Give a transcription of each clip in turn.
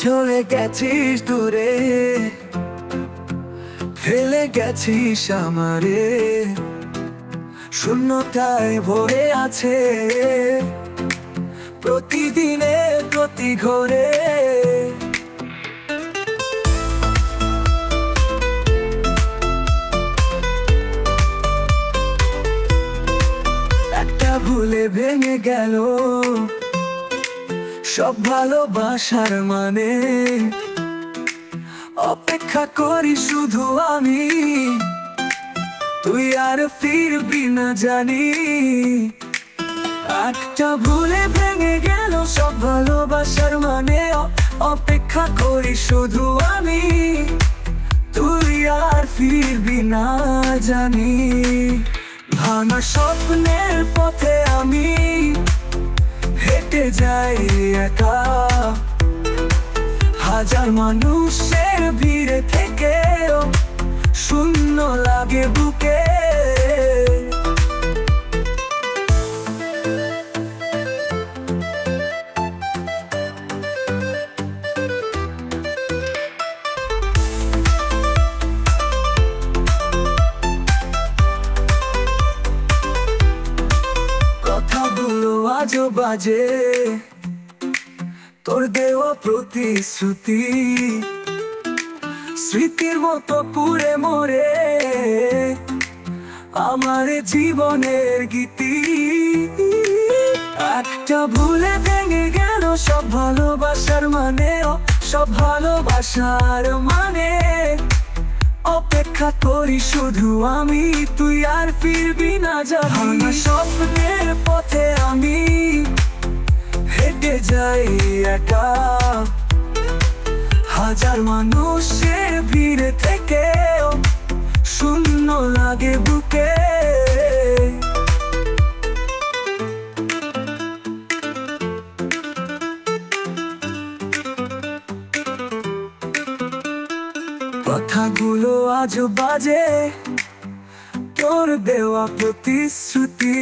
চলে গেছিস দূরে, ফেলে গেছিস আমারে, শূন্যতায় ভরে আছে প্রতিদিনে প্রতি ঘরে। একটা ভুলে ভেঙে গেল সব ভালোবাসার মানে, অপেক্ষা করি শুধু আমি, তুই আর ফিরবি না জানি। একটা ভুলে ভেঙে গেল সব ভালোবাসার মানে, অপেক্ষা করি শুধু আমি, তুই আর ফিরবি না জানি। ভাঙা স্বপ্নের পথে আমি হেঁটে যাই একা, হাজার মানুষের ভিড়ে থেকেও শূন্য লাগে বুকে। কথাগুলো আজও বাজে, তোর দেওয়া প্রতিশ্রুতি স্মৃতির মতো পুড়ে মরে আমার জীবনের গীতি। একটা ভুলে ভেঙে গেল সব ভালোবাসার মানে, সব ভালোবাসার মানে, অপেক্ষা করি শুধু আমি, তুই আর ফিরবি না জানি। স্বপ্নের পথে আমি হেঁটে যাই একা, হাজার মানুষের ভিড়ে থেকেও শূন্য লাগে বুকে। কথাগুলো আজও বাজে, তোর দেওয়া প্রতিশ্রুতি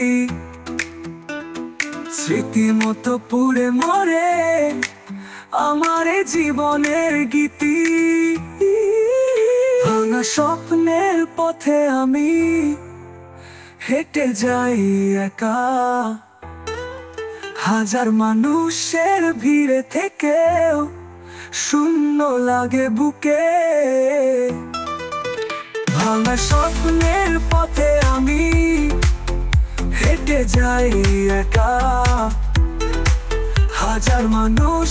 স্মৃতির মতো পুড়ে মরে আমার জীবনের গীতি। ভাঙা স্বপ্নের পথে আমি হেঁটে যাই একা, হাজার মানুষের ভিড়ে থেকেও শূন্য লাগে বুকে। ভাঙা স্বপ্নের পথে আমি হেঁটে যাই একা, হাজার মানুষ